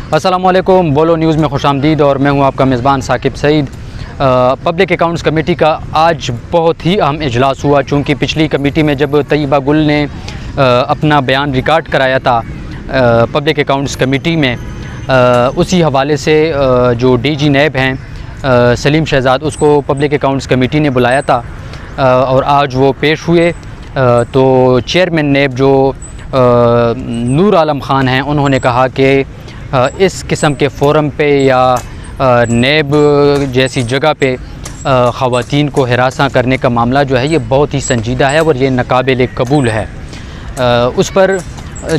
अस्सलाम वालेकुम, बोलो न्यूज़ में खुशामदीद और मैं हूं आपका मेज़बान Saqib Saeed. Public accounts committee का आज बहुत ही अहम इजलास हुआ, चूँकि पिछली कमेटी में जब तैयबा गुल ने अपना बयान रिकॉर्ड कराया था पब्लिक अकाउंट्स कमेटी में, उसी हवाले से जो डीजी नैब हैं सलीम शहजाद, उसको पब्लिक अकाउंट्स कमेटी ने बुलाया था और आज वो पेश हुए। तो चेयरमैन नैब जो नूर आलम ख़ान हैं, उन्होंने कहा कि इस किस्म के फ़ोरम पे या नैब जैसी जगह पे ख़वातीन को हिरासा करने का मामला जो है ये बहुत ही संजीदा है और ये नाकाबिल कबूल है। उस पर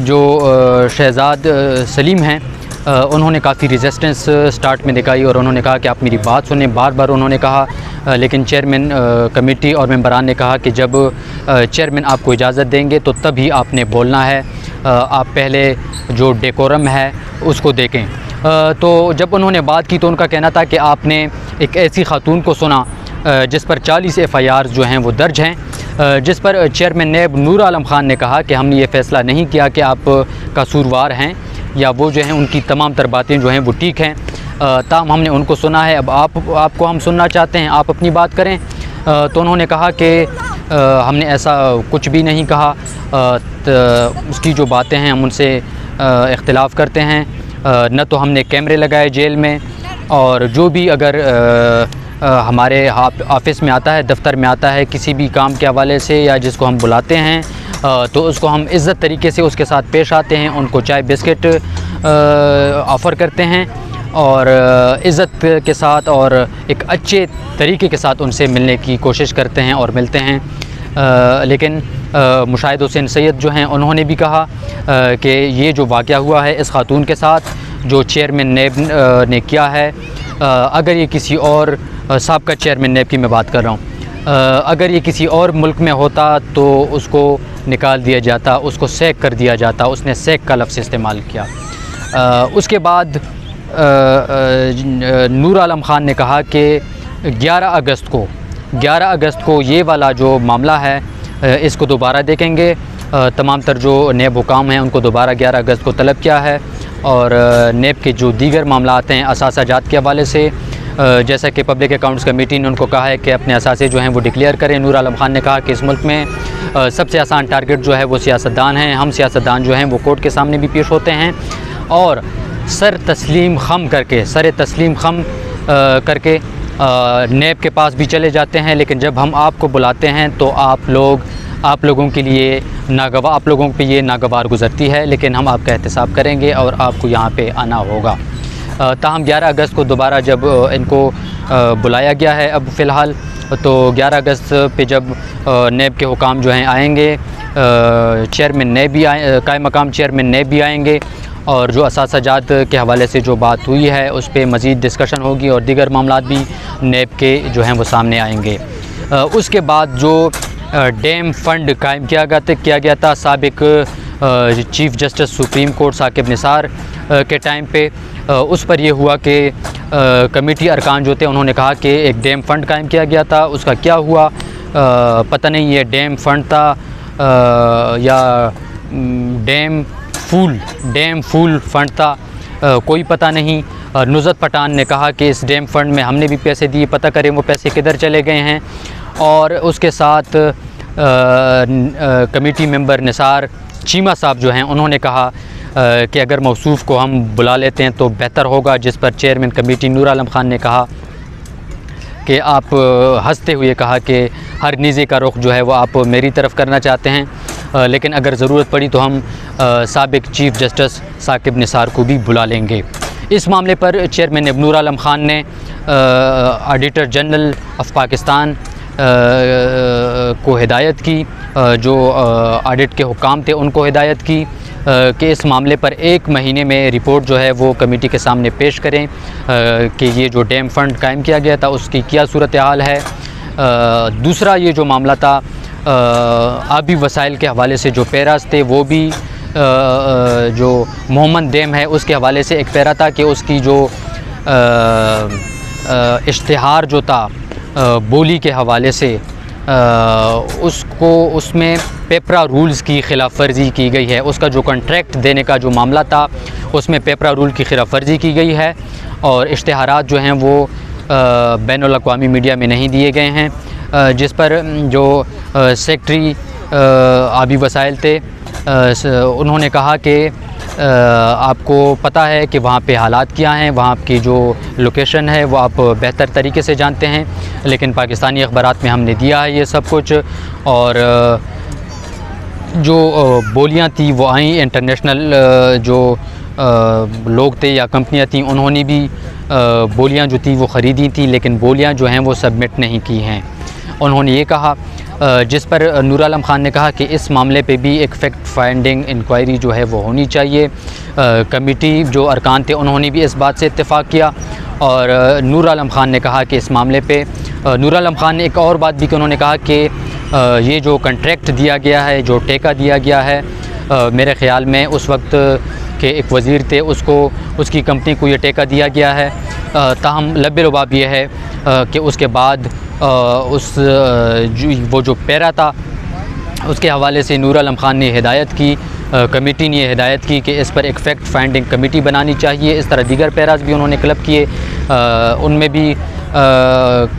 जो शहजाद सलीम हैं उन्होंने काफ़ी रेजिस्टेंस स्टार्ट में दिखाई और उन्होंने कहा कि आप मेरी बात सुनें। बार बार उन्होंने कहा, लेकिन चेयरमैन कमेटी और मेंबरान ने कहा कि जब चेयरमैन आपको इजाज़त देंगे तो तभी आपने बोलना है, आप पहले जो डेकोरम है उसको देखें। तो जब उन्होंने बात की तो उनका कहना था कि आपने एक ऐसी खातून को सुना जिस पर 40 FIR जो हैं वो दर्ज हैं, जिस पर चेयरमैन नैब नूर आलम ख़ान ने कहा कि हमने ये फ़ैसला नहीं किया कि आप कसूरवार हैं या वो जो हैं उनकी तमाम तर बातें जो हैं वो ठीक हैं, ताहम हमने उनको सुना है, अब आपको हम सुनना चाहते हैं, आप अपनी बात करें। तो उन्होंने कहा कि हमने ऐसा कुछ भी नहीं कहा, उसकी जो बातें हैं हम उनसे इख्तिलाफ़ करते हैं, न तो हमने कैमरे लगाए जेल में, और जो भी अगर हमारे ऑफ़िस में आता है, दफ्तर में आता है किसी भी काम के हवाले से या जिसको हम बुलाते हैं तो उसको हम इज़्ज़त तरीके से उसके साथ पेश आते हैं, उनको चाय बिस्किट ऑफ़र करते हैं और इज़्ज़त के साथ और एक अच्छे तरीके के साथ उनसे मिलने की कोशिश करते हैं और मिलते हैं। लेकिन मुशाहिद हुसैन सैयद जो हैं उन्होंने भी कहा कि ये जो वाक़या हुआ है इस खातून के साथ, जो चेयरमैन नैब ने किया है, अगर ये किसी और साबका चेयरमैन नैब की मैं बात कर रहा हूँ, अगर ये किसी और मुल्क में होता तो उसको निकाल दिया जाता, उसको सैक कर दिया जाता। उसने सैक का लफ्ज़ इस्तेमाल किया। उसके बाद नूर आलम ख़ान ने कहा कि 11 अगस्त को ये वाला जो मामला है इसको दोबारा देखेंगे। तमाम तर जो नैब हुकाम हैं उनको दोबारा 11 अगस्त को तलब किया है और नैब के जो दीगर मामलात हैं असासाजात के हवाले से, जैसा कि पब्लिक अकाउंट्स कमेटी ने उनको कहा है कि अपने असासे जो हैं वो डिक्लेयर करें। नूर आलम ख़ान ने कहा कि इस मुल्क में सबसे आसान टारगेट जो है वो सियासतदान हैं, हम सियासतदान जो हैं वो कोर्ट के सामने भी पेश होते हैं और सर तस्लीम खम करके नैब के पास भी चले जाते हैं, लेकिन जब हम आपको बुलाते हैं तो आप लोगों के लिए आप लोगों पे ये नागवार गुज़रती है, लेकिन हम आपका एहतसाब करेंगे और आपको यहाँ पे आना होगा। ताहम 11 अगस्त को दोबारा जब इनको बुलाया गया है अब फ़िलहाल, तो 11 अगस्त पे जब नैब के हुकाम जो हैं आएंगे, चेयरमैन नैब भी कायम मकाम चेयरमैन नैब भी आएंगे और जो असासाजात के हवाले से जो बात हुई है उस पर मज़ीद डिस्कशन होगी और दीगर मामलात भी नैब के जो हैं वो सामने आएंगे। उसके बाद जो डैम फ़ंड कायम किया गया था साबिक chief justice supreme court Saqib Nisar के टाइम पे, उस पर यह हुआ कि कमेटी अरकान जो थे उन्होंने कहा कि एक डैम फ़ंड कायम किया गया था, उसका क्या हुआ पता नहीं, ये डैम फ़ंड था या डैम फूल फ़ंड था, कोई पता नहीं। नुज़रत पठान ने कहा कि इस डैम फ़ंड में हमने भी पैसे दिए, पता करें वो पैसे किधर चले गए हैं। और उसके साथ कमेटी मेंबर निसार चीमा साहब जो हैं उन्होंने कहा कि अगर मौसूफ़ को हम बुला लेते हैं तो बेहतर होगा, जिस पर चेयरमैन कमेटी नूर आलम ख़ान ने कहा कि आप हंसते हुए कहा कि हर नीज़े का रुख जो है वो आप मेरी तरफ़ करना चाहते हैं, लेकिन अगर ज़रूरत पड़ी तो हम साबिक चीफ़ जस्टिस साकिब निसार को भी बुला लेंगे। इस मामले पर चेयरमैन नूर आलम ख़ान ने ऑडिटर जनरल ऑफ़ पाकिस्तान को हिदायत की, जो ऑडिट के हुकाम थे उनको हिदायत की कि इस मामले पर 1 महीने में रिपोर्ट जो है वो कमेटी के सामने पेश करें कि ये जो डैम फ़ंड कायम किया गया था उसकी क्या सूरत हाल है। दूसरा ये जो मामला था आबी वसाइल के हवाले से जो पैरास थे वो भी जो मोहम्मद डैम है उसके हवाले से एक पैरा था कि उसकी जो इश्तिहार जो था बोली के हवाले से اس میں پیپرا رولز کی خلاف ورزی کی گئی ہے. اس کا جو کنٹریکٹ دینے کا جو معاملہ تھا اس میں پیپرا رول کی خلاف ورزی کی گئی ہے اور اشتہارات جو ہیں وہ بین الاقوامی میڈیا میں نہیں دیے گئے ہیں, جس پر جو سیکٹری آبی وسائل تھے انہوں نے کہا کہ آپ کو پتہ ہے کہ وہاں پہ حالات کیا ہیں, وہاں کی جو لوکیشن ہے وہ آپ بہتر طریقے سے جانتے ہیں, لیکن پاکستانی اخبارات میں ہم نے دیا ہے یہ سب کچھ. اور جو بولیاں تھیں وہ آئیں, انٹرنیشنل جو لوگ تھے یا کمپنیاں تھیں انہوں نے بھی بولیاں جو تھیں وہ خریدی تھیں, لیکن بولیاں جو ہیں وہ سبمٹ نہیں کی ہیں. انہوں نے یہ کہا, جس پر نور عالم خان نے کہا کہ اس معاملے پہ بھی ایک فیکٹ فائنڈنگ انکوائری جو ہے وہ ہونی چاہیے. کمیٹی جو ارکان تھے انہوں نے بھی اس بات سے اتفاق کیا, اور نور عالم خان نے کہا کہ اس معاملے پہ نور عالم خان نے ایک اور بات بھی کہ انہوں نے کہا کہ یہ جو کنٹریکٹ دیا گیا ہے, جو ٹیکہ دیا گیا ہے, میرے خیال میں اس وقت کہ ایک وزیر تھے اس کی کمپنی کو یہ ٹیکہ دیا گیا ہے. تاہم لب لباب یہ ہے کہ اس کے بعد وہ جو پیرا تھا اس کے حوالے سے نور عالم خان نے ہدایت کی, کمیٹی نے یہ ہدایت کی کہ اس پر ایک فیکٹ فائنڈنگ کمیٹی بنانی چاہیے. اس طرح دیگر پیراز بھی انہوں نے کلب کیے, ان میں بھی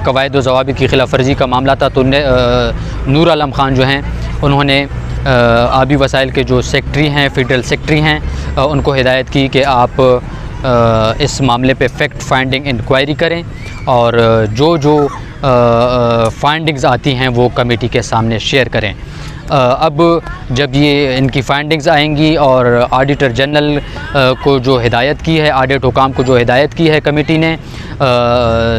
قواعد و ضوابط کی خلاف ورزی کا معاملہ تھا. تو نور عالم خان جو ہیں انہوں نے آبی وسائل کے جو سیکٹری ہیں, فیڈرل سیکٹری ہیں, ان کو ہدایت کی کہ آپ اس معاملے پہ فیکٹ فائنڈنگ انکوائری کریں اور جو فائنڈنگز آتی ہیں وہ کمیٹی کے سامنے شیئر کریں. اب جب یہ ان کی فائنڈنگز آئیں گی اور آڈیٹر جنرل کو جو ہدایت کی ہے, آڈٹ حکام کو جو ہدایت کی ہے کمیٹی نے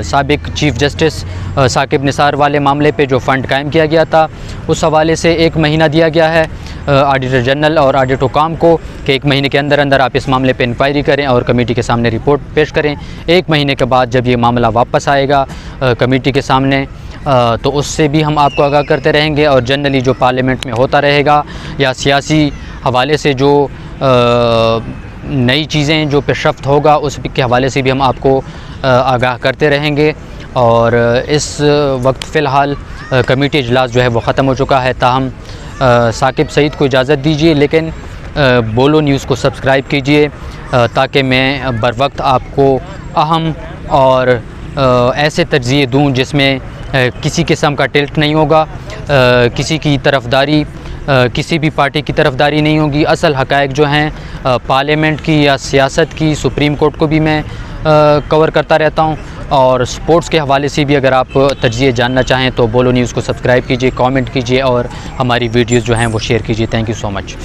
سابق چیف جسٹس ثاقب نثار والے معاملے پہ جو فنڈ قائم کیا گیا تھا, اس حوالے سے 1 مہینہ دیا گیا ہے آڈیٹر جنرل اور آڈٹ حکام کو کہ 1 مہینے کے اندر آپ اس معاملے پہ انکوائری کریں اور کمیٹی کے سامنے رپورٹ پیش کریں. 1 مہینے کے بعد جب یہ معاملہ واپس آئے گا کمیٹی کے سامنے تو اس سے بھی ہم آپ کو آگاہ کرتے رہیں گے, اور جنرلی جو پارلیمنٹ میں ہوتا رہے گا یا سیاسی حوالے سے جو نئی چیزیں جو پیش رفت ہوگا اس کے حوالے سے بھی ہم آپ کو آگاہ کرتے رہیں گے. اور اس وقت فی الحال کمیٹی اجلاس جو ہے وہ ختم ہو چکا ہے. تاہم ثاقب سعید کو اجازت دیجیے, لیکن بولو نیوز کو سبسکرائب کیجیے تاکہ میں بر وقت آپ کو اہم اور ایسے تجزیے دوں جس میں کسی قسم کا ٹلٹ نہیں ہوگا, کسی کی طرفداری, کسی بھی پارٹی کی طرفداری نہیں ہوگی. اصل حقائق جو ہیں پارلیمنٹ کی یا سیاست کی, سپریم کورٹ کو بھی میں کور کرتا رہتا ہوں, اور سپورٹس کے حوالے سے بھی اگر آپ تجزیے جاننا چاہیں تو بولو نیوز کو سبسکرائب کیجیے, کامنٹ کیجیے اور ہماری ویڈیوز جو ہیں وہ شیئر کیجیے. Thank you so much.